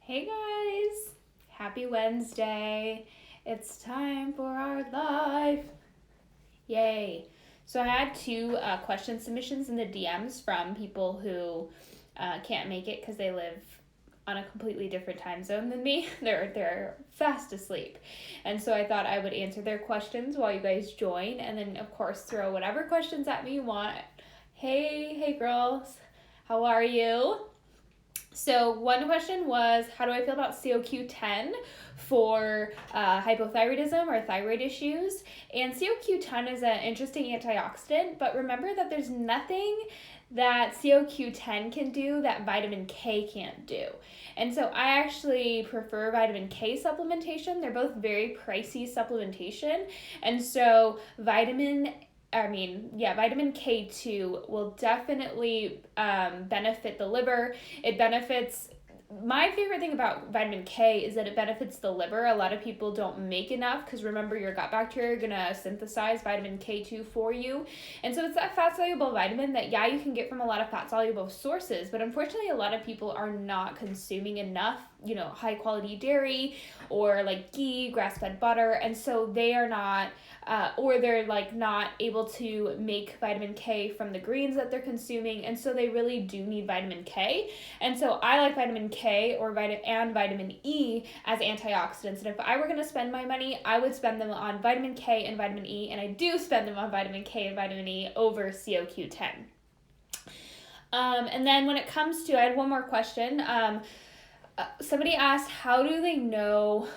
Hey guys, happy Wednesday. It's time for our live. Yay. So I had two question submissions in the DMs from people who can't make it because they live on a completely different time zone than me. They're fast asleep. And so I thought I would answer their questions while you guys join, and then of course throw whatever questions at me you want. Hey girls. How are you? So one question was, how do I feel about CoQ10 for hypothyroidism or thyroid issues? And CoQ10 is an interesting antioxidant, but remember that there's nothing that CoQ10 can do that vitamin K can't do. And so I actually prefer vitamin K supplementation. They're both very pricey supplementation. And so vitamin K2 will definitely benefit the liver. My favorite thing about vitamin K is that it benefits the liver. A lot of people don't make enough because remember, your gut bacteria are going to synthesize vitamin K2 for you. And so it's that fat-soluble vitamin that, you can get from a lot of fat-soluble sources, but unfortunately a lot of people are not consuming enough, high-quality dairy or like ghee, grass-fed butter, and so they are not or they're not able to make vitamin K from the greens that they're consuming, and so they really do need vitamin K. And so I like vitamin K and vitamin E as antioxidants, and if I were going to spend my money, I would spend them on vitamin K and vitamin E, and I do spend them on vitamin K and vitamin E over CoQ10. And then when it comes to, I had one more question. Somebody asked, how do they know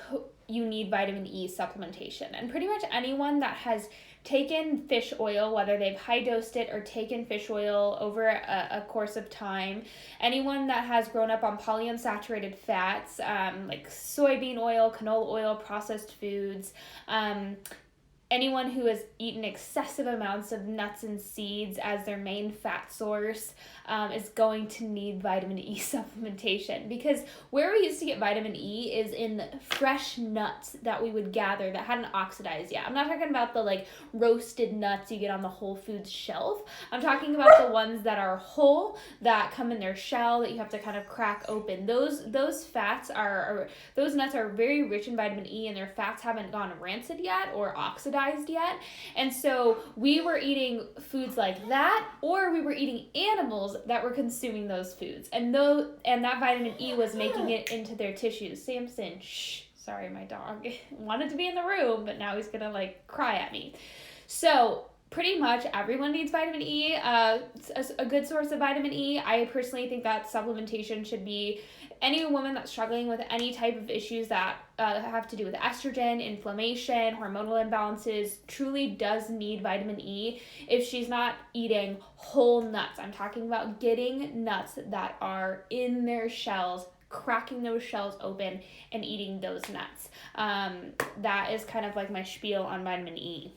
you need vitamin E supplementation? And pretty much anyone that has taken fish oil, whether they've high dosed it or taken fish oil over a course of time, anyone that has grown up on polyunsaturated fats, like soybean oil, canola oil, processed foods, anyone who has eaten excessive amounts of nuts and seeds as their main fat source is going to need vitamin E supplementation, because where we used to get vitamin E is in fresh nuts that we would gather that hadn't oxidized yet. I'm not talking about the roasted nuts you get on the Whole Foods shelf. I'm talking about the ones that are whole, that come in their shell that you have to kind of crack open. Those nuts are very rich in vitamin E, and their fats haven't gone rancid yet or oxidized yet. And so we were eating foods like that, or we were eating animals that were consuming those foods, and that vitamin E was making it into their tissues. Samson, shh, sorry, my dog wanted to be in the room, but now he's gonna cry at me. So pretty much everyone needs vitamin E, a good source of vitamin E. I personally think that supplementation should be any woman that's struggling with any type of issues that have to do with estrogen, inflammation, hormonal imbalances, truly does need vitamin E if she's not eating whole nuts. I'm talking about getting nuts that are in their shells, cracking those shells open and eating those nuts. That is kind of like my spiel on vitamin E.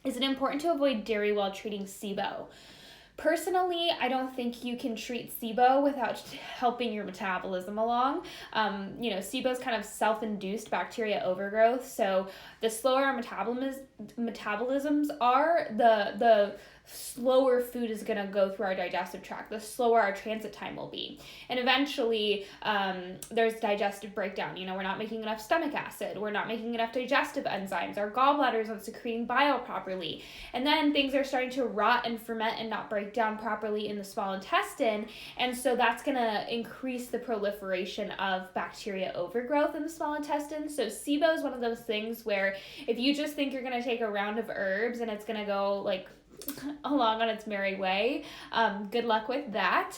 Is it important to avoid dairy while treating SIBO? Personally, I don't think you can treat SIBO without helping your metabolism along. SIBO is kind of self-induced bacteria overgrowth, so the slower our metabolisms are, the slower food is going to go through our digestive tract, the slower our transit time will be. And eventually, there's digestive breakdown. We're not making enough stomach acid. We're not making enough digestive enzymes. Our gallbladders aren't secreting bile properly. And then things are starting to rot and ferment and not break down properly in the small intestine. And so that's going to increase the proliferation of bacteria overgrowth in the small intestine. So SIBO is one of those things where if you just think you're going to take a round of herbs and it's going to go along on its merry way, good luck with that.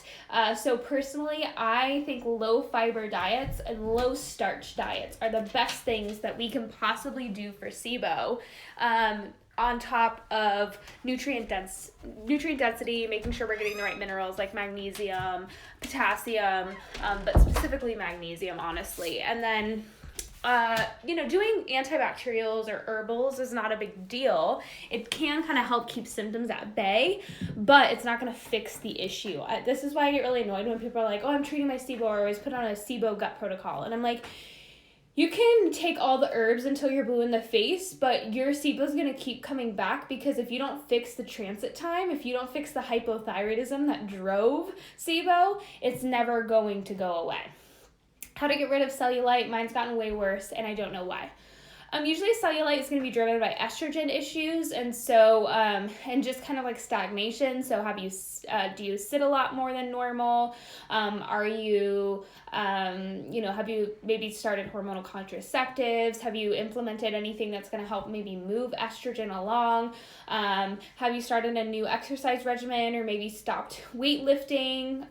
So personally, I think low fiber diets and low starch diets are the best things that we can possibly do for SIBO, on top of nutrient density, making sure we're getting the right minerals like magnesium, potassium, but specifically magnesium, honestly. And then doing antibacterials or herbals is not a big deal. It can kind of help keep symptoms at bay, but it's not going to fix the issue. This is why I get really annoyed when people are like, oh, I'm treating my SIBO, or I was put on a SIBO gut protocol. And I'm like, you can take all the herbs until you're blue in the face, but your SIBO is going to keep coming back, because if you don't fix the transit time, if you don't fix the hypothyroidism that drove SIBO, it's never going to go away. How to get rid of cellulite. Mine's gotten way worse, and I don't know why. Usually cellulite is going to be driven by estrogen issues, and so and just kind of like stagnation. So do you sit a lot more than normal? Are you have you maybe started hormonal contraceptives? Have you implemented anything that's going to help maybe move estrogen along? Have you started a new exercise regimen or maybe stopped weightlifting?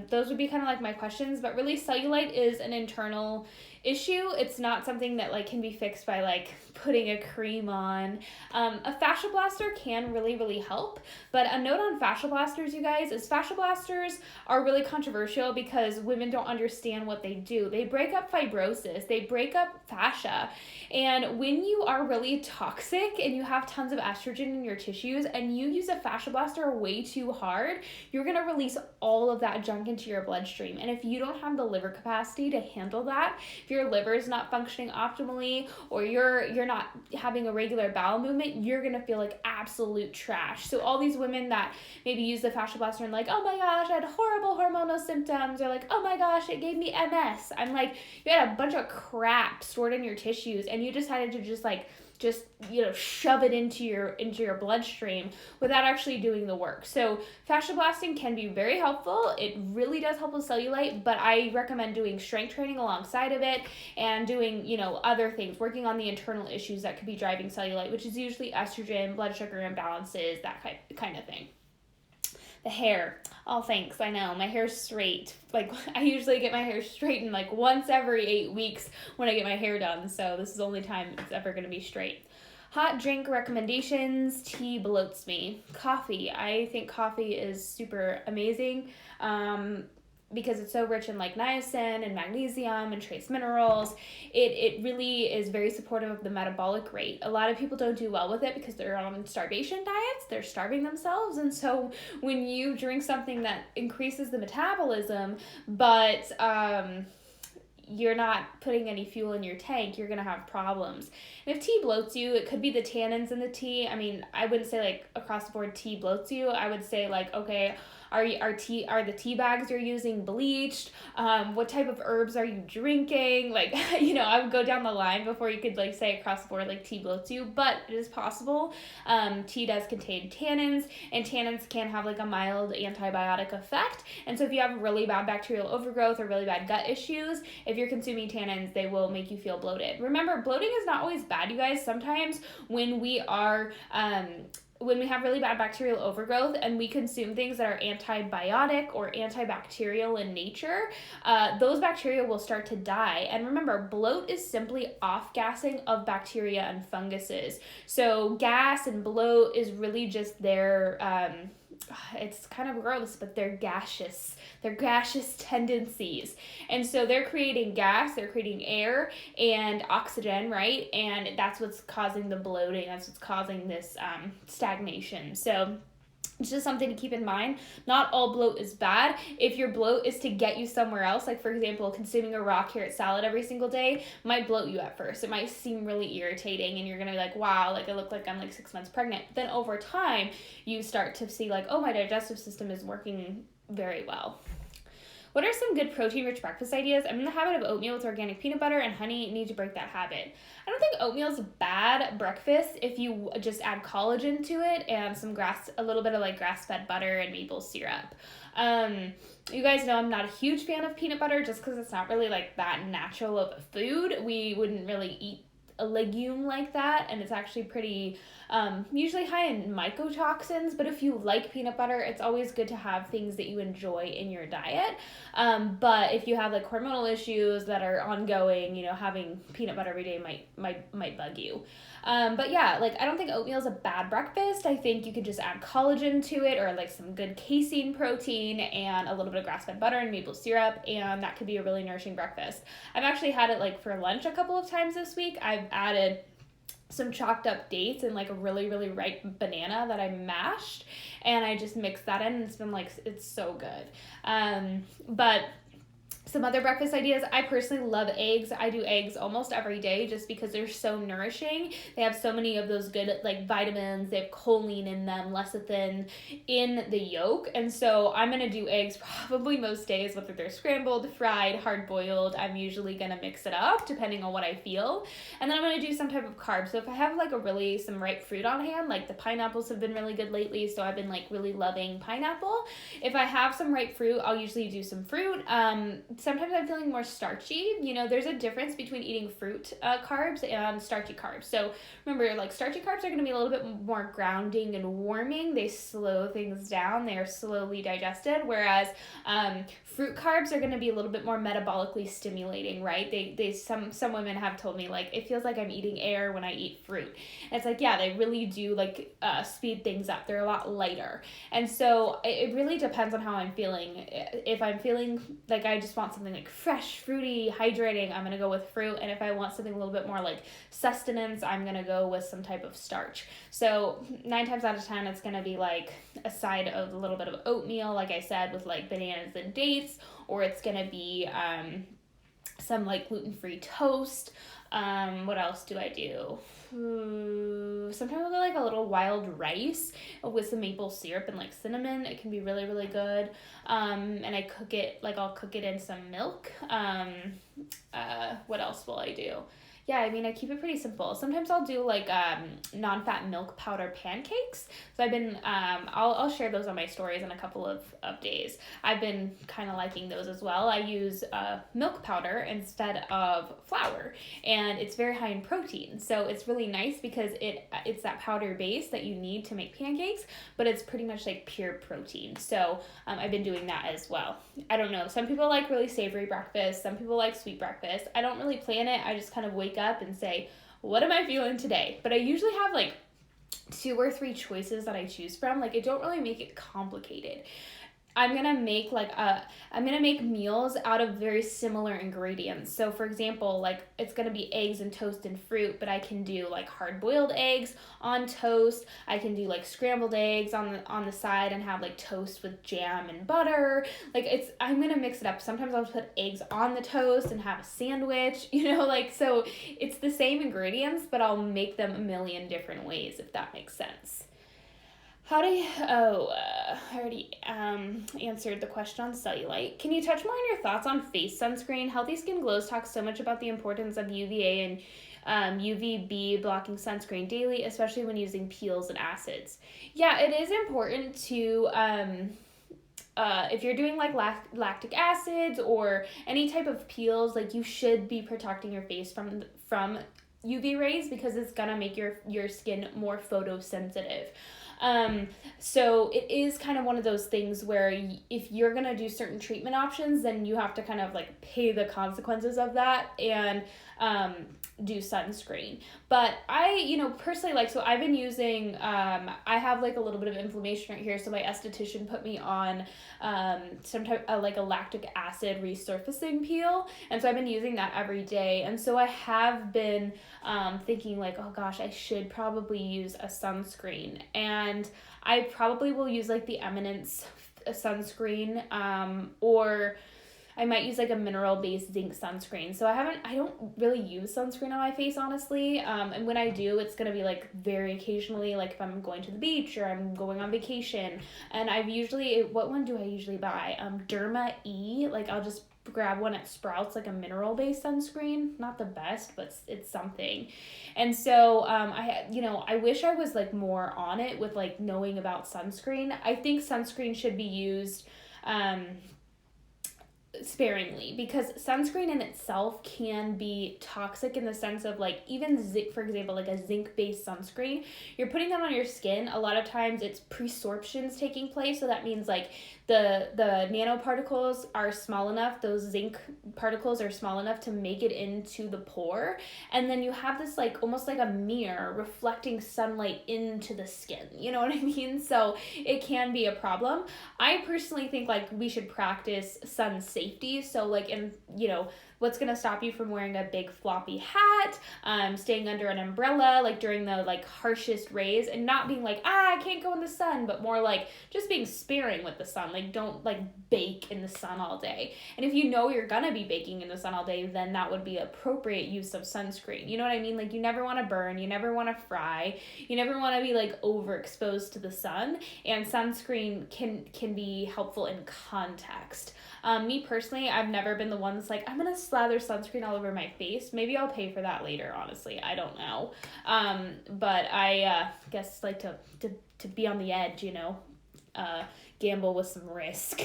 Those would be kind of like my questions, but really cellulite is an internal issue. It's not something that like can be fixed by like putting a cream on. A fascia blaster can really help, but a note on fascia blasters, you guys, is fascia blasters are really controversial because women don't understand what they do. They break up fibrosis, they break up fascia, and when you are really toxic and you have tons of estrogen in your tissues and you use a fascia blaster way too hard, you're gonna release all of that junk into your bloodstream. And if you don't have the liver capacity to handle that, if your liver is not functioning optimally, or you're not having a regular bowel movement, you're gonna feel like absolute trash. So all these women that maybe use the fascia blaster and like, oh my gosh, I had horrible hormonal symptoms, or like, oh my gosh, it gave me MS. I'm like, you had a bunch of crap stored in your tissues and you decided to just shove it into your bloodstream without actually doing the work. So fascia blasting can be very helpful. It really does help with cellulite, but I recommend doing strength training alongside of it and doing, other things, working on the internal issues that could be driving cellulite, which is usually estrogen, blood sugar imbalances, that kind of thing. The hair. Oh, thanks. I know. My hair's straight. Like, I usually get my hair straightened like once every 8 weeks when I get my hair done. So this is the only time it's ever going to be straight. Hot drink recommendations. Tea bloats me. Coffee. I think coffee is super amazing. Because it's so rich in like niacin and magnesium and trace minerals. It really is very supportive of the metabolic rate. A lot of people don't do well with it because they're on starvation diets. They're starving themselves. And so when you drink something that increases the metabolism, but you're not putting any fuel in your tank, you're going to have problems. And if tea bloats you, it could be the tannins in the tea. I mean, I wouldn't say like across the board tea bloats you. I would say like, okay, are the tea bags you're using bleached? What type of herbs are you drinking? Like, I would go down the line before you could like say across the board like tea bloats you, but it is possible. Tea does contain tannins, and tannins can have like a mild antibiotic effect. And so if you have really bad bacterial overgrowth or really bad gut issues, if you're consuming tannins, they will make you feel bloated. Remember, bloating is not always bad, you guys. Sometimes when we have really bad bacterial overgrowth and we consume things that are antibiotic or antibacterial in nature, those bacteria will start to die. And remember, bloat is simply off-gassing of bacteria and funguses. So gas and bloat is really just their, it's kind of gross, but they're gaseous tendencies. And so they're creating gas, they're creating air and oxygen, right? And that's what's causing the bloating. That's what's causing this stagnation. So it's just something to keep in mind. Not all bloat is bad. If your bloat is to get you somewhere else, like for example, consuming a raw carrot salad every single day might bloat you at first. It might seem really irritating and you're going to be like, wow, like I look like I'm like 6 months pregnant. Then over time, you start to see like, oh, my digestive system is working very well. What are some good protein-rich breakfast ideas? I'm in the habit of oatmeal with organic peanut butter and honey. Need to break that habit. I don't think oatmeal's a bad breakfast if you just add collagen to it and a little bit of like grass-fed butter and maple syrup. You guys know I'm not a huge fan of peanut butter just because it's not really like that natural of a food. We wouldn't really eat a legume like that, and it's actually pretty usually high in mycotoxins. But if you like peanut butter, it's always good to have things that you enjoy in your diet. But if you have like hormonal issues that are ongoing, having peanut butter every day might bug you. But yeah, like I don't think oatmeal is a bad breakfast. I think you could just add collagen to it, or like some good casein protein and a little bit of grass-fed butter and maple syrup, and that could be a really nourishing breakfast. I've actually had it like for lunch a couple of times this week. I've added some chopped up dates and like a really, really ripe banana that I mashed, and I just mixed that in, and it's been like, it's so good. But Some other breakfast ideas. I personally love eggs. I do eggs almost every day just because they're so nourishing. They have so many of those good like vitamins. They have choline in them, lecithin in the yolk. And so I'm going to do eggs probably most days, whether they're scrambled, fried, hard boiled. I'm usually going to mix it up depending on what I feel. And then I'm going to do some type of carb. So if I have like some ripe fruit on hand, like the pineapples have been really good lately. So I've been like really loving pineapple. If I have some ripe fruit, I'll usually do some fruit. Sometimes I'm feeling more starchy. There's a difference between eating fruit carbs and starchy carbs. So remember, like starchy carbs are going to be a little bit more grounding and warming. They slow things down. They are slowly digested. Whereas fruit carbs are going to be a little bit more metabolically stimulating, right? Some women have told me like it feels like I'm eating air when I eat fruit. And it's like, yeah, they really do like speed things up. They're a lot lighter. And so it really depends on how I'm feeling. If I'm feeling like I just want something like fresh, fruity, hydrating, I'm going to go with fruit. And if I want something a little bit more like sustenance, I'm going to go with some type of starch. So 9 times out of 10, it's going to be like a side of a little bit of oatmeal, like I said, with like bananas and dates, or it's going to be some like gluten-free toast. What else do I do? Sometimes I'll do like a little wild rice with some maple syrup and like cinnamon. It can be really, really good. And I'll cook it in some milk. What else will I do? Yeah, I keep it pretty simple. Sometimes I'll do like non-fat milk powder pancakes. So I've been, I'll share those on my stories in a couple of days. I've been kind of liking those as well. I use milk powder instead of flour, and it's very high in protein. So it's really nice because it's that powder base that you need to make pancakes, but it's pretty much like pure protein. So I've been doing that as well. I don't know. Some people like really savory breakfast. Some people like sweet breakfast. I don't really plan it. I just kind of wake up and say, what am I feeling today? But I usually have like 2 or 3 choices that I choose from. Like I don't really make it complicated. I'm gonna make meals out of very similar ingredients. So for example, like it's gonna be eggs and toast and fruit, but I can do like hard boiled eggs on toast. I can do like scrambled eggs on the side and have like toast with jam and butter. I'm gonna mix it up. Sometimes I'll put eggs on the toast and have a sandwich, so it's the same ingredients, but I'll make them a million different ways, if that makes sense. I already answered the question on cellulite. Can you touch more on your thoughts on face sunscreen? Healthy Skin Glows talks so much about the importance of UVA and UVB blocking sunscreen daily, especially when using peels and acids. Yeah, it is important to, if you're doing like lactic acids or any type of peels, like you should be protecting your face from UV rays because it's gonna make your skin more photosensitive. So it is kind of one of those things where if you're going to do certain treatment options, then you have to kind of like pay the consequences of that and do sunscreen. But I, personally, so I've been using, I have like a little bit of inflammation right here. So my esthetician put me on some type of like a lactic acid resurfacing peel. And so I've been using that every day. And so I have been thinking like, oh gosh, I should probably use a sunscreen. And I probably will use like the Eminence sunscreen, or I might use like a mineral-based zinc sunscreen. So I don't really use sunscreen on my face, honestly. And when I do, it's going to be like very occasionally, like if I'm going to the beach or I'm going on vacation. And what one do I usually buy? Derma E, like I'll just grab one at Sprouts, like a mineral-based sunscreen. Not the best, but it's something. And so I wish I was like more on it with like knowing about sunscreen. I think sunscreen should be used sparingly, because sunscreen in itself can be toxic in the sense of like even zinc, for example, like a zinc-based sunscreen, you're putting that on your skin. A lot of times it's presorptions taking place, so that means like the nanoparticles are small enough, those zinc particles are small enough to make it into the pore, and then you have this like almost like a mirror reflecting sunlight into the skin, you know what I mean? So it can be a problem. I personally think like we should practice sun safety. So like what's going to stop you from wearing a big floppy hat, staying under an umbrella like during the like harshest rays, and not being like, I can't go in the sun, but more like just being sparing with the sun. Like, don't like bake in the sun all day. And if you know you're gonna be baking in the sun all day, then that would be appropriate use of sunscreen. You know what I mean? Like, you never want to burn, you never want to fry, you never want to be like overexposed to the sun, and sunscreen can be helpful in context. Me personally, I've never been the one that's like, I'm gonna slather sunscreen all over my face. Maybe I'll pay for that later, honestly. I don't know. But I guess like to be on the edge, gamble with some risk.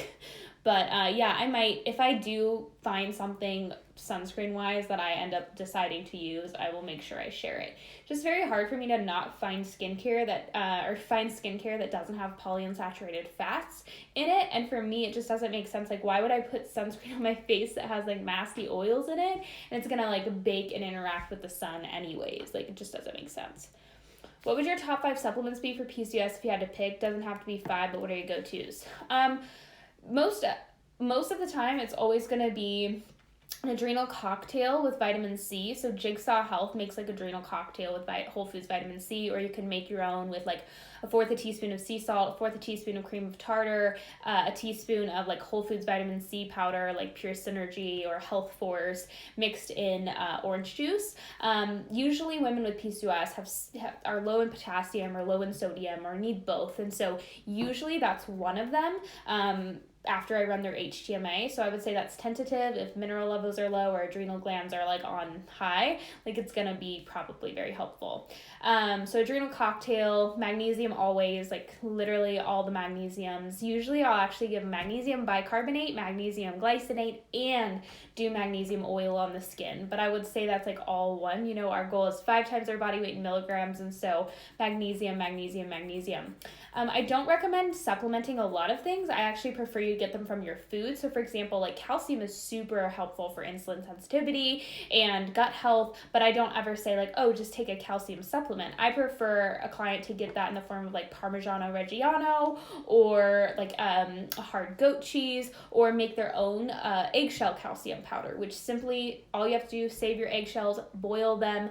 But yeah, I might, if I do find something sunscreen wise that I end up deciding to use, I will make sure I share it. Just very hard for me to not find skincare that doesn't have polyunsaturated fats in it. And for me, it just doesn't make sense. Like, why would I put sunscreen on my face that has like nasty oils in it and it's gonna like bake and interact with the sun anyways? Like, it just doesn't make sense. What would your top 5 supplements be for PCOS if you had to pick? Doesn't have to be 5, but what are your go-tos? Most of the time, it's always going to be an adrenal cocktail with vitamin C. So Jigsaw Health makes like adrenal cocktail with Whole Foods vitamin C, or you can make your own with like 1/4 teaspoon of sea salt, 1/4 teaspoon of cream of tartar, a teaspoon of like Whole Foods vitamin C powder, like Pure Synergy or Health Force, mixed in orange juice. Usually women with PCOS are low in potassium or low in sodium or need both. And so usually that's one of them. After I run their HTMA. So I would say that's tentative. If mineral levels are low or adrenal glands are like on high, like it's going to be probably very helpful. So adrenal cocktail, magnesium always, like literally all the magnesiums. Usually I'll actually give magnesium bicarbonate, magnesium glycinate, and do magnesium oil on the skin. But I would say that's like all one. Our goal is 5 times our body weight in milligrams. And so magnesium. I don't recommend supplementing a lot of things. I actually prefer you get them from your food. So for example, like calcium is super helpful for insulin sensitivity and gut health, but I don't ever say like, oh, just take a calcium supplement. I prefer a client to get that in the form of like Parmigiano Reggiano or like a hard goat cheese, or make their own eggshell calcium powder, which simply all you have to do is save your eggshells, boil them.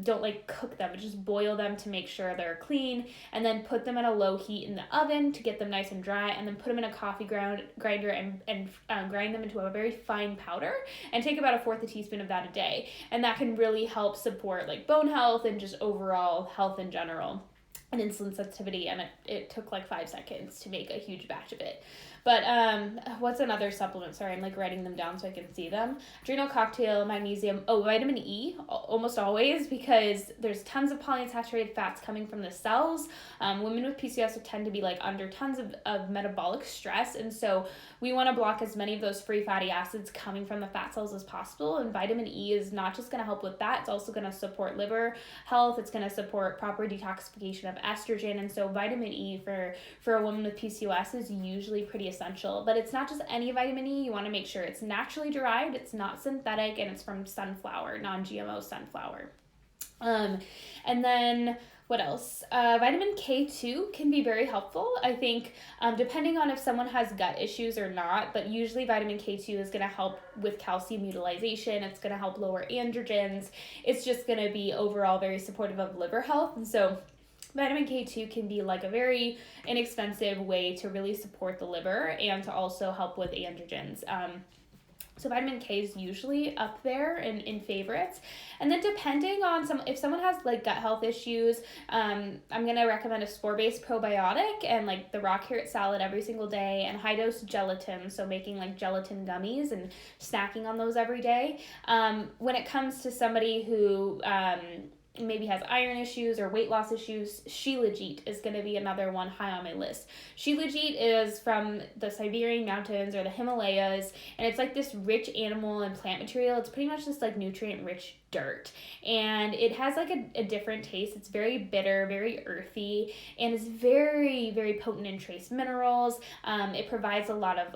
Don't like cook them, just boil them to make sure they're clean, and then put them at a low heat in the oven to get them nice and dry, and then put them in a coffee grinder and grind them into a very fine powder, and take about 1/4 teaspoon of that a day. And that can really help support like bone health and just overall health in general and insulin sensitivity. And it took like 5 seconds to make a huge batch of it. But what's another supplement? Sorry, I'm like writing them down so I can see them. Adrenal cocktail, magnesium, vitamin E, almost always, because there's tons of polyunsaturated fats coming from the cells. Women with PCOS tend to be like under tons of metabolic stress, and so we want to block as many of those free fatty acids coming from the fat cells as possible. And vitamin E is not just going to help with that, it's also going to support liver health, it's going to support proper detoxification of estrogen. And so vitamin E for a woman with PCOS is usually pretty essential. But it's not just any vitamin E. You want to make sure it's naturally derived, it's not synthetic, and it's from sunflower, non-GMO sunflower. And then what else? Vitamin K2 can be very helpful, I think, depending on if someone has gut issues or not, but usually vitamin K2 is going to help with calcium utilization. It's going to help lower androgens. It's just going to be overall very supportive of liver health. And so vitamin K2 can be like a very inexpensive way to really support the liver and to also help with androgens. So vitamin K is usually up there in favorites. And then depending on if someone has like gut health issues, I'm going to recommend a spore-based probiotic and like the raw carrot salad every single day, and high dose gelatin. So making like gelatin gummies and snacking on those every day. When it comes to somebody who maybe has iron issues or weight loss issues, Shilajit is going to be another one high on my list. Shilajit is from the Siberian mountains or the Himalayas, and it's like this rich animal and plant material. It's pretty much just like nutrient-rich dirt, and it has like a different taste. It's very bitter, very earthy, and it's very, very potent in trace minerals. It provides a lot of,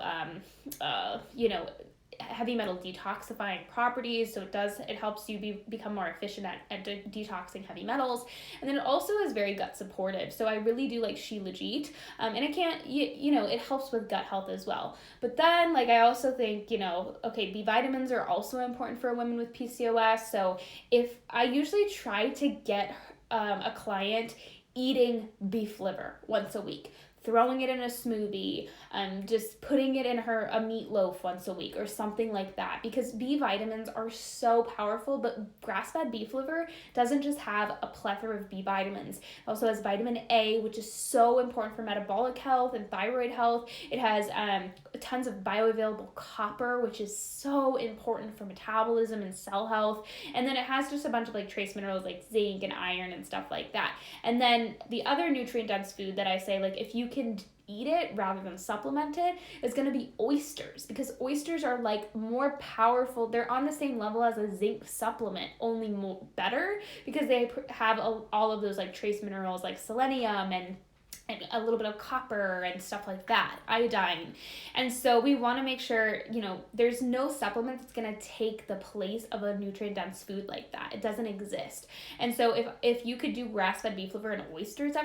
heavy metal detoxifying properties, so it helps you become more efficient at detoxing heavy metals. And then it also is very gut supportive, so I really do like Shilajit, and it can't it helps with gut health as well. But then like I also think B vitamins are also important for women with PCOS. So if I usually try to get a client eating beef liver once a week. throwing it in a smoothie, just putting it in a meatloaf once a week or something like that, because B vitamins are so powerful. But grass-fed beef liver doesn't just have a plethora of B vitamins. It also has vitamin A, which is so important for metabolic health and thyroid health. It has tons of bioavailable copper, which is so important for metabolism and cell health. And then it has just a bunch of like trace minerals like zinc and iron and stuff like that. And then the other nutrient dense food that I say, like, if you can eat it rather than supplement it, is going to be oysters, because oysters are like more powerful. They're on the same level as a zinc supplement, only more better, because they have all of those like trace minerals like selenium and a little bit of copper and stuff like that, iodine. And so we want to make sure, there's no supplement that's going to take the place of a nutrient dense food like that. It doesn't exist. And so if you could do grass-fed beef liver and oysters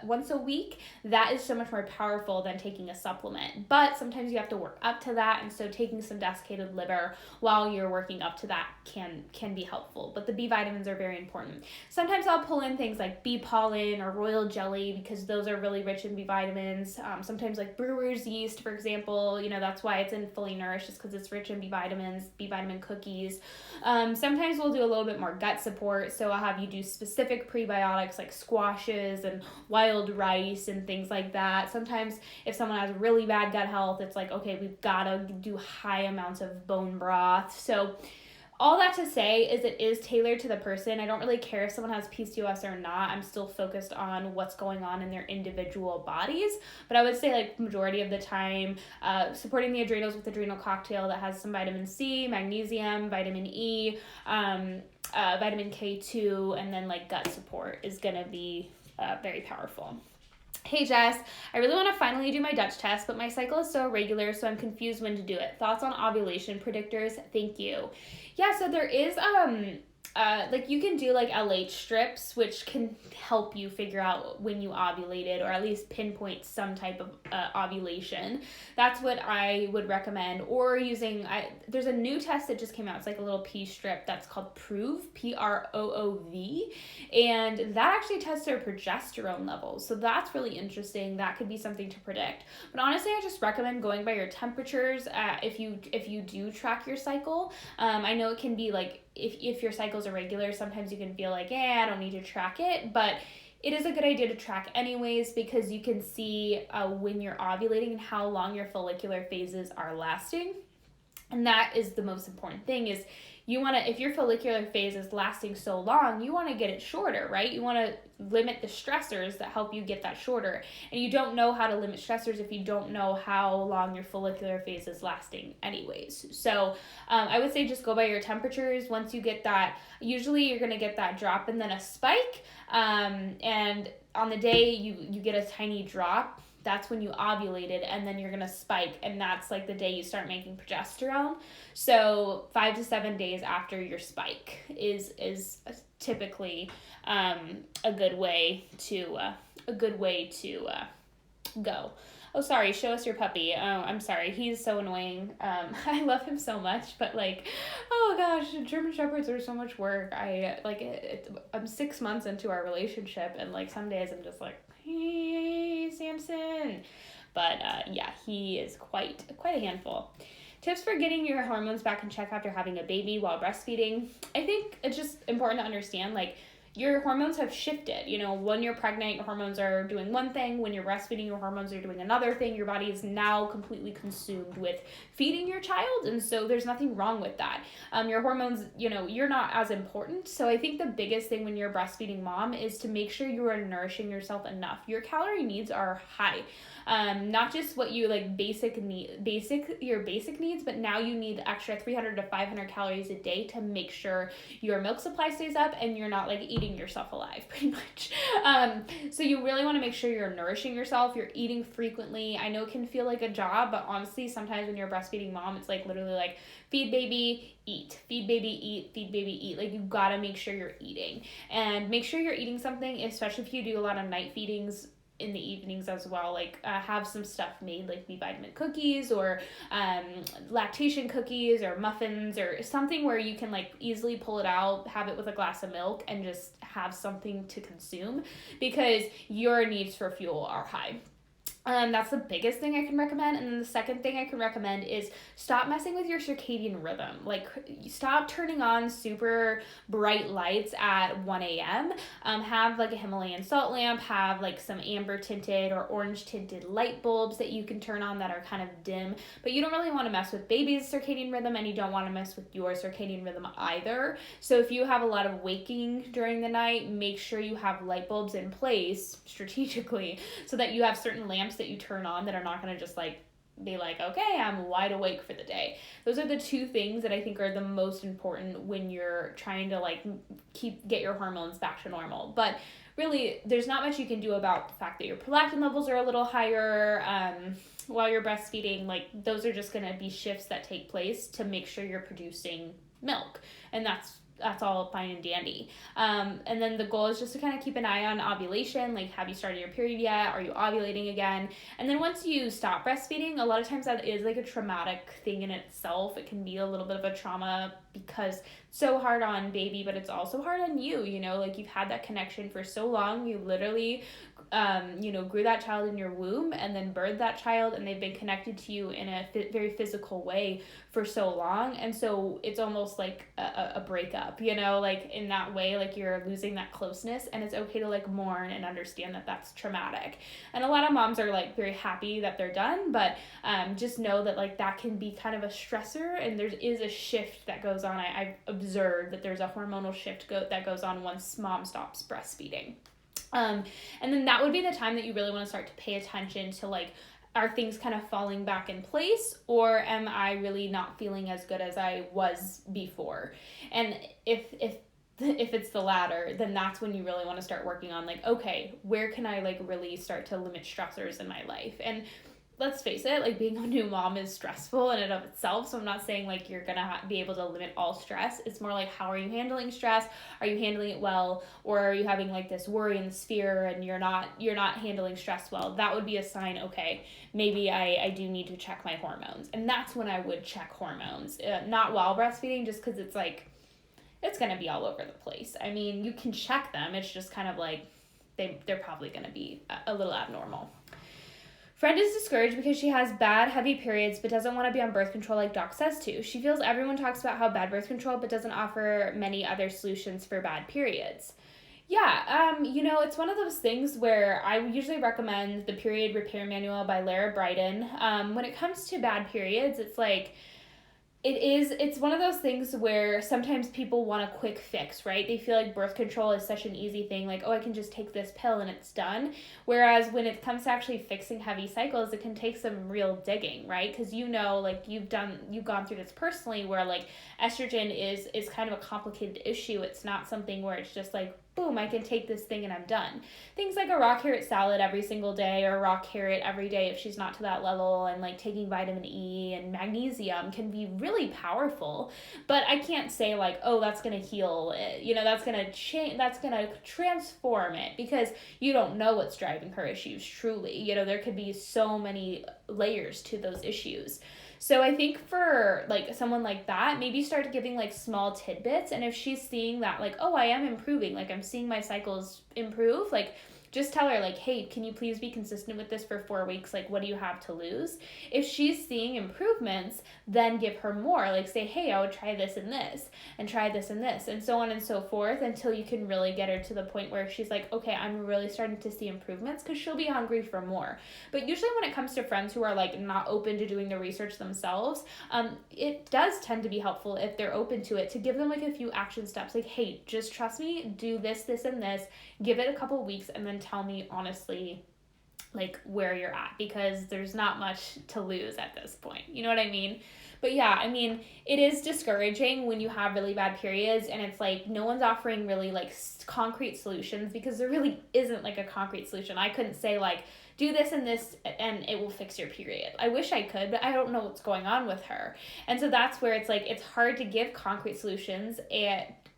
once a week, that is so much more powerful than taking a supplement. But sometimes you have to work up to that, and so taking some desiccated liver while you're working up to that can be helpful. But the B vitamins are very important. Sometimes I'll pull in things like bee pollen or royal jelly, because those are really rich in B vitamins. Sometimes like brewer's yeast, for example, that's why it's in Fully Nourished, just because it's rich in B vitamins, B vitamin cookies. Sometimes we'll do a little bit more gut support, so I'll have you do specific prebiotics like squashes and wild rice and things like that. Sometimes if someone has really bad gut health, it's like, okay, we've got to do high amounts of bone broth. So all that to say is it is tailored to the person. I don't really care if someone has PCOS or not. I'm still focused on what's going on in their individual bodies. But I would say like majority of the time, supporting the adrenals with adrenal cocktail that has some vitamin C, magnesium, vitamin E, vitamin K2, and then like gut support is going to be very powerful. Hey Jess, I really want to finally do my Dutch test, but my cycle is so irregular, so I'm confused when to do it. Thoughts on ovulation predictors? Thank you. Yeah, so there is like you can do like LH strips, which can help you figure out when you ovulated, or at least pinpoint some type of ovulation. That's what I would recommend. Or using, there's a new test that just came out. It's like a little pee strip that's called Prove, Proov, and that actually tests their progesterone levels. So that's really interesting. That could be something to predict. But honestly, I just recommend going by your temperatures if you do track your cycle. I know it can be like, if your cycle's irregular, sometimes you can feel like, I don't need to track it, but it is a good idea to track anyways, because you can see when you're ovulating and how long your follicular phases are lasting. And that is the most important thing, is you want to, if your follicular phase is lasting so long, you want to get it shorter, right? You want to limit the stressors that help you get that shorter. And you don't know how to limit stressors if you don't know how long your follicular phase is lasting anyways. So I would say just go by your temperatures. Once you get that, usually you're going to get that drop and then a spike. And on the day you get a tiny drop, that's when you ovulated, and then you're going to spike, and that's like the day you start making progesterone. So 5 to 7 days after your spike is typically a good way to go. Oh, sorry, show us your puppy. Oh, I'm sorry, he's so annoying. I love him so much, but like, oh gosh, German Shepherds are so much work. I'm 6 months into our relationship, and like some days I'm just like, hey, Samson. But yeah, he is quite a handful. Tips for getting your hormones back in check after having a baby while breastfeeding. I think it's just important to understand, like, your hormones have shifted. When you're pregnant, your hormones are doing one thing. When you're breastfeeding, your hormones are doing another thing. Your body is now completely consumed with feeding your child, and so there's nothing wrong with that. Your hormones, you're not as important. So I think the biggest thing when you're a breastfeeding mom is to make sure you are nourishing yourself enough. Your calorie needs are high. Not just what you like your basic needs, but now you need extra 300 to 500 calories a day to make sure your milk supply stays up and you're not like eating yourself alive, pretty much. So you really want to make sure you're nourishing yourself, you're eating frequently. I know it can feel like a job, but honestly, sometimes when you're a breastfeeding mom, it's like literally like feed baby, eat, feed baby, eat, feed baby, eat. Like, you gotta make sure you're eating, and make sure you're eating something, especially if you do a lot of night feedings in the evenings as well. Like, have some stuff made, like B vitamin cookies or lactation cookies or muffins or something where you can like easily pull it out, have it with a glass of milk, and just have something to consume, because your needs for fuel are high. That's the biggest thing I can recommend. And then the second thing I can recommend is stop messing with your circadian rhythm. Like, stop turning on super bright lights at 1 a.m. Have like a Himalayan salt lamp, have like some amber tinted or orange tinted light bulbs that you can turn on that are kind of dim. But you don't really want to mess with baby's circadian rhythm, and you don't want to mess with your circadian rhythm either. So if you have a lot of waking during the night, make sure you have light bulbs in place strategically so that you have certain lamps that you turn on that are not going to just like be like, okay, I'm wide awake for the day. Those are the two things that I think are the most important when you're trying to like get your hormones back to normal. But really, there's not much you can do about the fact that your prolactin levels are a little higher while you're breastfeeding. Like, those are just going to be shifts that take place to make sure you're producing milk, and that's all fine and dandy. And then the goal is just to kind of keep an eye on ovulation. Like, have you started your period yet? Are you ovulating again? And then once you stop breastfeeding, a lot of times that is like a traumatic thing in itself. It can be a little bit of a trauma because it's so hard on baby, but it's also hard on you, you know, like you've had that connection for so long. You literally grew that child in your womb and then birthed that child, and they've been connected to you in a very physical way for so long. And so it's almost like a breakup, you know, like in that way, like you're losing that closeness, and it's okay to like mourn and understand that that's traumatic. And a lot of moms are like very happy that they're done, but just know that like that can be kind of a stressor, and there is a shift that goes on. I've observed that there's a hormonal shift that goes on once mom stops breastfeeding. And then that would be the time that you really want to start to pay attention to like, are things kind of falling back in place, or am I really not feeling as good as I was before? And if it's the latter, then that's when you really want to start working on like, okay, where can I like really start to limit stressors in my life? And let's face it, like being a new mom is stressful in and of itself. So I'm not saying like you're gonna be able to limit all stress. It's more like, how are you handling stress? Are you handling it well? Or are you having like this worry and this fear and you're not handling stress well? That would be a sign, okay, maybe I do need to check my hormones. And that's when I would check hormones, not while breastfeeding, just because it's like, it's gonna be all over the place. I mean, you can check them. It's just kind of like, they're probably gonna be a little abnormal. Friend is discouraged because she has bad, heavy periods but doesn't want to be on birth control like doc says to. She feels everyone talks about how bad birth control but doesn't offer many other solutions for bad periods. Yeah, it's one of those things where I usually recommend the Period Repair Manual by Lara Briden. When it comes to bad periods, it's like, it's one of those things where sometimes people want a quick fix, right? They feel like birth control is such an easy thing, like, oh, I can just take this pill and it's done. Whereas when it comes to actually fixing heavy cycles, it can take some real digging, right? Because like you've gone through this personally, where like estrogen is kind of a complicated issue. It's not something where it's just like, boom, I can take this thing and I'm done. Things like a raw carrot salad every single day, or a raw carrot every day if she's not to that level, and like taking vitamin E and magnesium can be really powerful. But I can't say like, oh, that's going to heal it. That's going to change, that's going to transform it, because you don't know what's driving her issues truly. There could be so many layers to those issues. So I think for like someone like that, maybe start giving like small tidbits. And if she's seeing that like, oh, I am improving, like I'm seeing my cycles improve, like just tell her like, hey, can you please be consistent with this for 4 weeks? Like, what do you have to lose? If she's seeing improvements, then give her more. Like say, hey, I would try this and this, and try this and this, and so on and so forth, until you can really get her to the point where she's like, okay, I'm really starting to see improvements, because she'll be hungry for more. But usually when it comes to friends who are like not open to doing the research themselves, it does tend to be helpful if they're open to it, to give them like a few action steps. Like, hey, just trust me, do this, this, and this, give it a couple weeks, and then tell me honestly like where you're at, because there's not much to lose at this point. You know what I mean? But yeah, I mean, it is discouraging when you have really bad periods and it's like no one's offering really like concrete solutions, because there really isn't like a concrete solution. I couldn't say like, do this and this and it will fix your period. I wish I could, but I don't know what's going on with her. And so that's where it's like, it's hard to give concrete solutions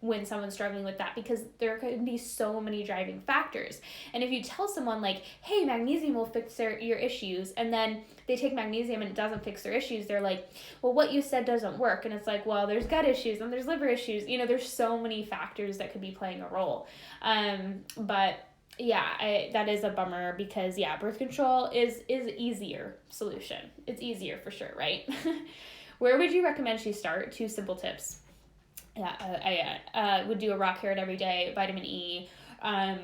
when someone's struggling with that, because there can be so many driving factors. And if you tell someone like, hey, magnesium will fix your issues, and then they take magnesium and it doesn't fix their issues, they're like, well, what you said doesn't work. And it's like, well, there's gut issues and there's liver issues. There's so many factors that could be playing a role. But Yeah, that is a bummer because yeah, birth control is easier solution. It's easier for sure, right? Where would you recommend she start? 2 simple tips. Yeah, I would do a raw carrot every day, vitamin E, um,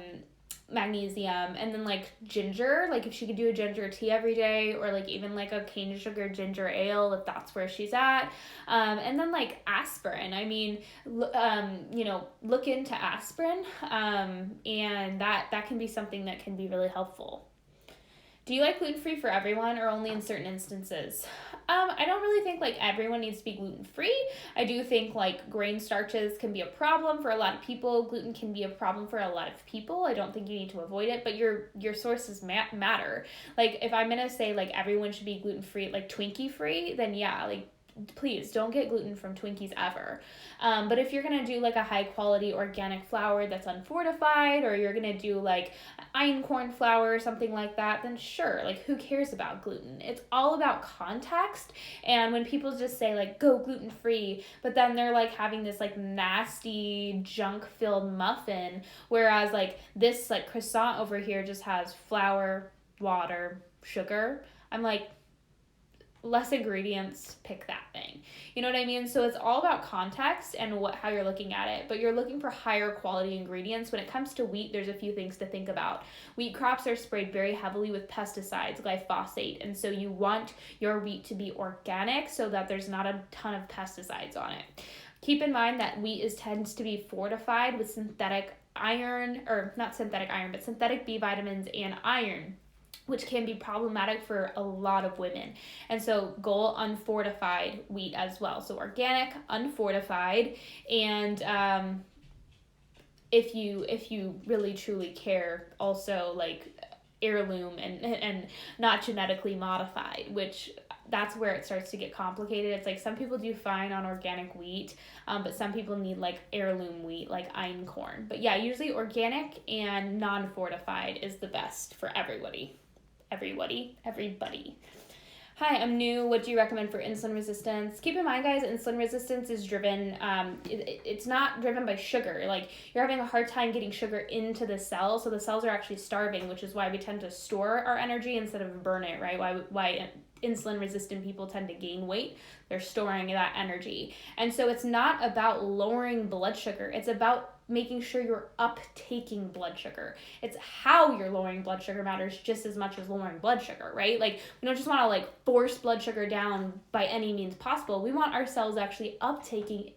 magnesium, and then like ginger. Like if she could do a ginger tea every day, or like even like a cane sugar ginger ale if that's where she's at. And then like aspirin. I mean, look into aspirin, and that can be something that can be really helpful. Do you like gluten-free for everyone or only in certain instances? I don't really think like everyone needs to be gluten-free. I do think like grain starches can be a problem for a lot of people. Gluten can be a problem for a lot of people. I don't think you need to avoid it, but your sources matter. Like if I'm gonna say like everyone should be gluten-free, like Twinkie-free, then yeah, like please don't get gluten from Twinkies ever. But if you're gonna do like a high quality organic flour that's unfortified, or you're gonna do like einkorn flour or something like that, then sure, like who cares about gluten? It's all about context. And when people just say like go gluten free, but then they're like having this like nasty junk filled muffin, whereas like this like croissant over here just has flour, water, sugar. I'm like, less ingredients, pick that thing. You know what I mean? So it's all about context and how you're looking at it, but you're looking for higher quality ingredients. When it comes to wheat, there's a few things to think about. Wheat crops are sprayed very heavily with pesticides, glyphosate, and so you want your wheat to be organic so that there's not a ton of pesticides on it. Keep in mind that wheat tends to be fortified with synthetic iron, or not synthetic iron, but synthetic B vitamins and iron, which can be problematic for a lot of women. And so go unfortified wheat as well. So organic, unfortified, and if you really truly care, also like heirloom and not genetically modified, which that's where it starts to get complicated. It's like some people do fine on organic wheat, but some people need like heirloom wheat, like einkorn. But yeah, usually organic and non-fortified is the best for everybody. Everybody. Hi, I'm new. What do you recommend for insulin resistance? Keep in mind, guys, insulin resistance is driven, it's not driven by sugar. Like, you're having a hard time getting sugar into the cell, so the cells are actually starving, which is why we tend to store our energy instead of burn it, right? Why insulin resistant people tend to gain weight. They're storing that energy. And so it's not about lowering blood sugar. It's about making sure you're uptaking blood sugar. It's how you're lowering blood sugar matters just as much as lowering blood sugar, right? Like, we don't just want to like force blood sugar down by any means possible. We want our cells actually uptaking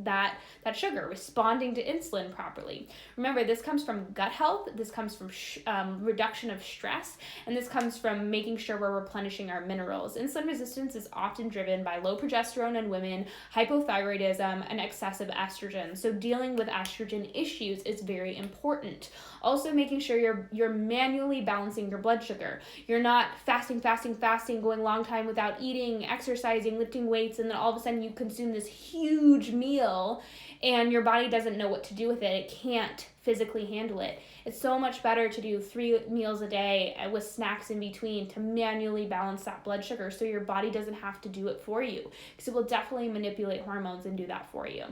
that sugar, responding to insulin properly. Remember, this comes from gut health, this comes from reduction of stress, and this comes from making sure we're replenishing our minerals. Insulin resistance is often driven by low progesterone in women, hypothyroidism, and excessive estrogen. So dealing with estrogen issues is very important. Also, making sure you're manually balancing your blood sugar. You're not fasting, going long time without eating, exercising, lifting weights, and then all of a sudden you consume this huge meal and your body doesn't know what to do with it. It can't physically handle it. It's so much better to do 3 meals a day with snacks in between to manually balance that blood sugar so your body doesn't have to do it for you, because it will definitely manipulate hormones and do that for you.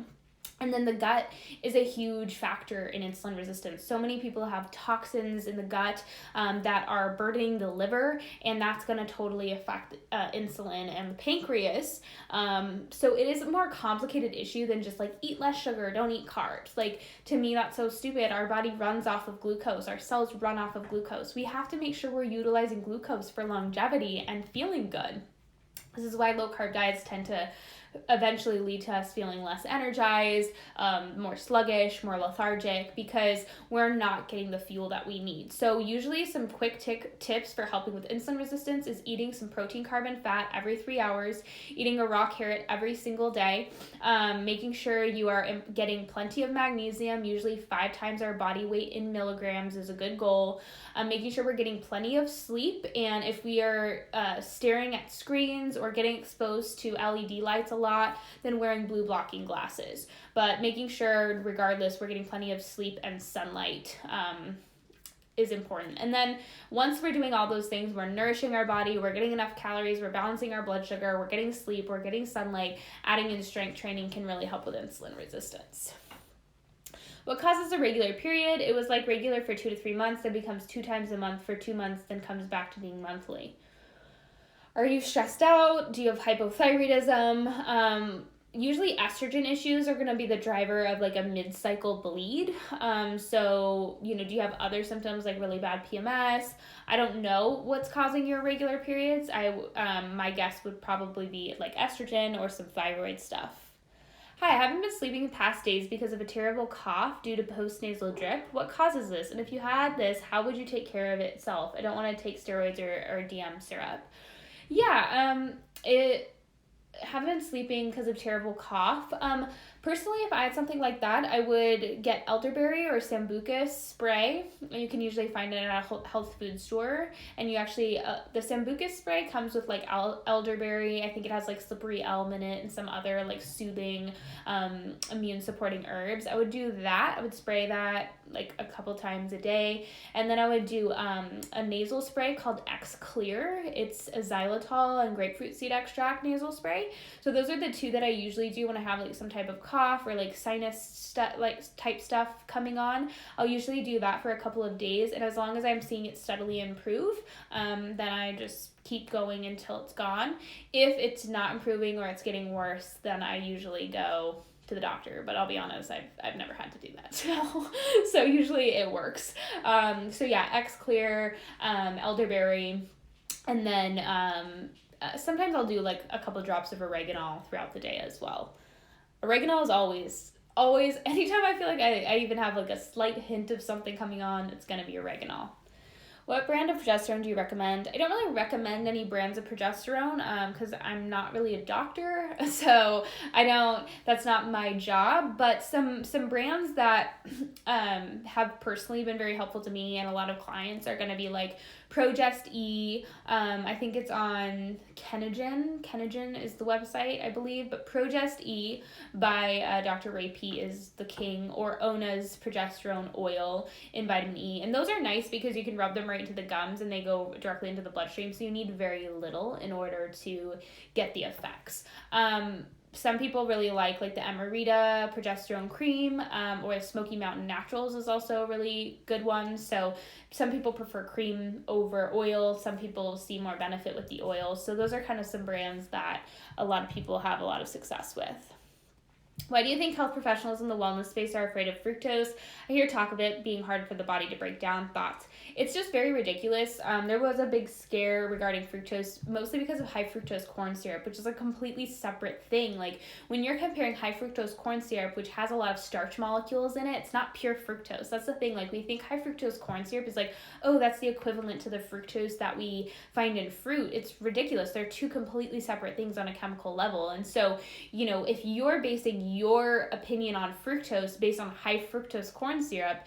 And then the gut is a huge factor in insulin resistance. So many people have toxins in the gut that are burdening the liver, and that's going to totally affect insulin and the pancreas. So it is a more complicated issue than just like eat less sugar, don't eat carbs. Like, to me, that's so stupid. Our body runs off of glucose. Our cells run off of glucose. We have to make sure we're utilizing glucose for longevity and feeling good. This is why low carb diets tend to eventually lead to us feeling less energized, more sluggish, more lethargic, because we're not getting the fuel that we need. So usually some quick tips for helping with insulin resistance is eating some protein, carb, and fat every 3 hours, eating a raw carrot every single day, making sure you are getting plenty of magnesium, usually 5 times our body weight in milligrams is a good goal, making sure we're getting plenty of sleep, and if we are staring at screens or getting exposed to LED lights a lot, then wearing blue blocking glasses. But making sure, regardless, we're getting plenty of sleep and sunlight is important. And then once we're doing all those things, we're nourishing our body, we're getting enough calories, we're balancing our blood sugar, we're getting sleep, we're getting sunlight, adding in strength training can really help with insulin resistance. What causes a regular period? It was like regular for 2 to 3 months, then becomes 2 times a month for 2 months, then comes back to being monthly. Are you stressed out? Do you have hypothyroidism? Usually estrogen issues are going to be the driver of like a mid-cycle bleed. So, do you have other symptoms like really bad PMS? I don't know what's causing your irregular periods. My guess would probably be like estrogen or some thyroid stuff. Hi, I haven't been sleeping the past days because of a terrible cough due to postnasal drip. What causes this? And if you had this, how would you take care of it itself? I don't want to take steroids or DM syrup. Yeah, haven't been sleeping because of terrible cough. Personally, if I had something like that, I would get elderberry or sambucus spray. You can usually find it at a health food store. And you actually, the sambucus spray comes with like elderberry. I think it has like slippery elm in it and some other like soothing, immune supporting herbs. I would do that. I would spray that like a couple times a day. And then I would do a nasal spray called X Clear. It's a xylitol and grapefruit seed extract nasal spray. So those are the two that I usually do when I have like some type of cough or like sinus type stuff coming on. I'll usually do that for a couple of days, and as long as I'm seeing it steadily improve, then I just keep going until it's gone. If it's not improving or it's getting worse, then I usually go to the doctor, but I'll be honest, I've never had to do that, so usually it works. So yeah, X Clear, elderberry, and then sometimes I'll do like a couple drops of oregano throughout the day as well. Oregano is always, anytime I feel like I even have like a slight hint of something coming on, it's going to be oregano. What brand of progesterone do you recommend? I don't really recommend any brands of progesterone because I'm not really a doctor, so that's not my job, but some brands that have personally been very helpful to me and a lot of clients are going to be like Progest E. I think it's on Kenogen is the website, I believe, but Progest E by Dr. Ray P is the king, or Ona's progesterone oil in vitamin E. And those are nice because you can rub them right into the gums and they go directly into the bloodstream, so you need very little in order to get the effects. Some people really like the Emerita progesterone cream, or Smoky Mountain Naturals is also a really good one. So some people prefer cream over oil. Some people see more benefit with the oil. So those are kind of some brands that a lot of people have a lot of success with. Why do you think health professionals in the wellness space are afraid of fructose? I hear talk of it being hard for the body to break down. Thoughts? It's just very ridiculous. There was a big scare regarding fructose, mostly because of high fructose corn syrup, which is a completely separate thing. Like when you're comparing high fructose corn syrup, which has a lot of starch molecules in it, it's not pure fructose. That's the thing. Like we think high fructose corn syrup is like, oh, that's the equivalent to the fructose that we find in fruit. It's ridiculous. They're two completely separate things on a chemical level. And so, if you're basing your opinion on fructose based on high fructose corn syrup,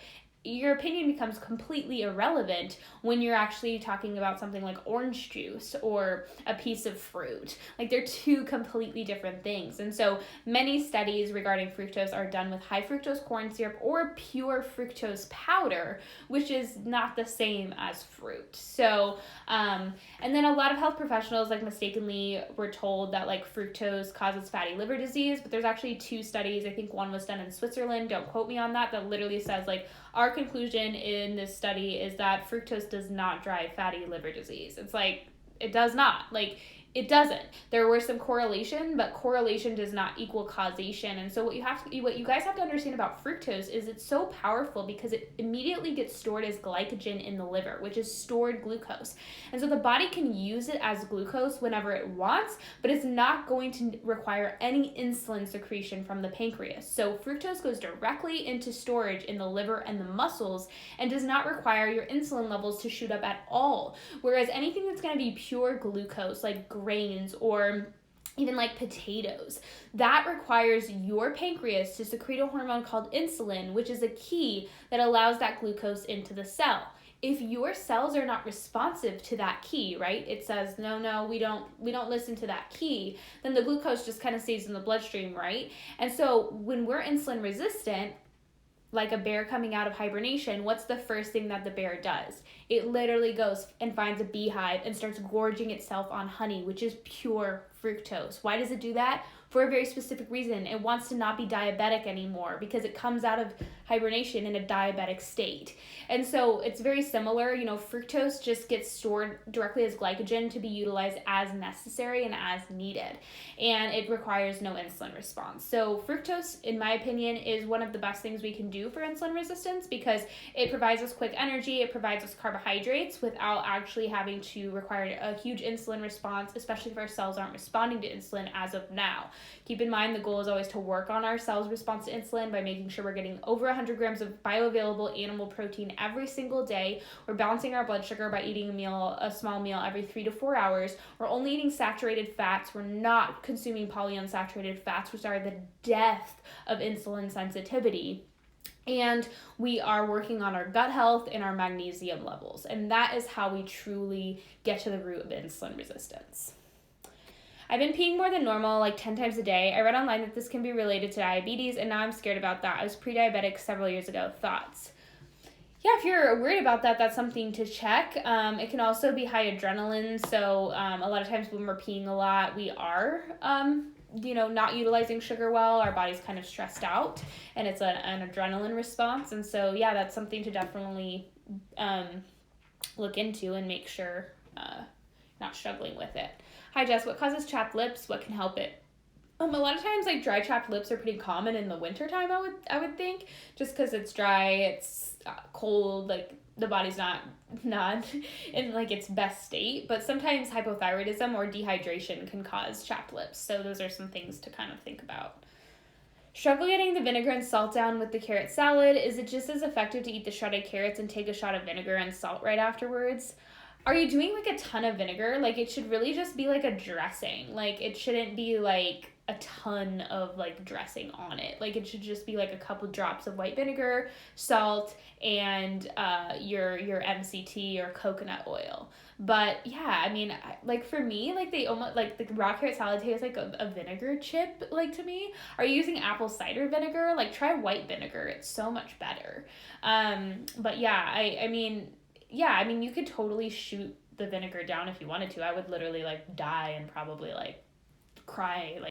your opinion becomes completely irrelevant when you're actually talking about something like orange juice or a piece of fruit. Like they're two completely different things. And so many studies regarding fructose are done with high fructose corn syrup or pure fructose powder, which is not the same as fruit. So, and then a lot of health professionals mistakenly were told that fructose causes fatty liver disease, but there's actually two studies. I think one was done in Switzerland, don't quote me on that literally says our conclusion in this study is that fructose does not drive fatty liver disease. It's it does not. It doesn't. There were some correlation, but correlation does not equal causation. And so what you guys have to understand about fructose is it's so powerful because it immediately gets stored as glycogen in the liver, which is stored glucose. And so the body can use it as glucose whenever it wants, but it's not going to require any insulin secretion from the pancreas. So fructose goes directly into storage in the liver and the muscles and does not require your insulin levels to shoot up at all. Whereas anything that's going to be pure glucose, like grains or even potatoes, that requires your pancreas to secrete a hormone called insulin, which is a key that allows that glucose into the cell. If your cells are not responsive to that key, right? It says, no, we don't listen to that key, then the glucose just kind of stays in the bloodstream, right? And so when we're insulin resistant, like a bear coming out of hibernation, what's the first thing that the bear does? It literally goes and finds a beehive and starts gorging itself on honey, which is pure fructose. Why does it do that? For a very specific reason. It wants to not be diabetic anymore because it comes out of hibernation in a diabetic state. And so it's very similar. Fructose just gets stored directly as glycogen to be utilized as necessary and as needed. And it requires no insulin response. So fructose, in my opinion, is one of the best things we can do for insulin resistance because it provides us quick energy, it provides us carbohydrates without actually having to require a huge insulin response, especially if our cells aren't responding to insulin as of now. Keep in mind, the goal is always to work on our cells' response to insulin by making sure we're getting over 100 grams of bioavailable animal protein every single day. We're balancing our blood sugar by eating a small meal every 3 to 4 hours. We're only eating saturated fats. We're not consuming polyunsaturated fats, which are the death of insulin sensitivity. And we are working on our gut health and our magnesium levels. And that is how we truly get to the root of insulin resistance. I've been peeing more than normal, like 10 times a day. I read online that this can be related to diabetes, and now I'm scared about that. I was pre-diabetic several years ago. Thoughts? Yeah, if you're worried about that, that's something to check. It can also be high adrenaline. So a lot of times when we're peeing a lot, we are, not utilizing sugar well. Our body's kind of stressed out, and it's an adrenaline response. And so, yeah, that's something to definitely look into and make sure not struggling with it. Hi, Jess. What causes chapped lips? What can help it? A lot of times, like, dry chapped lips are pretty common in the wintertime, I would think, just because it's dry, it's cold, like, the body's not in, like, its best state. But sometimes hypothyroidism or dehydration can cause chapped lips, so those are some things to kind of think about. Struggle getting the vinegar and salt down with the carrot salad. Is it just as effective to eat the shredded carrots and take a shot of vinegar and salt right afterwards? Are you doing, like, a ton of vinegar? Like, it should really just be, like, a dressing. Like, it shouldn't be, like, a ton of, like, dressing on it. Like, it should just be, like, a couple drops of white vinegar, salt, and your MCT or coconut oil. But, yeah, I mean, like, for me, like, they almost, like, the raw carrot salad tastes like a vinegar chip, like, to me. Are you using apple cider vinegar? Like, try white vinegar. It's so much better. But, yeah, I mean, you could totally shoot the vinegar down if you wanted to. I would literally, like, die and probably, like, cry, like,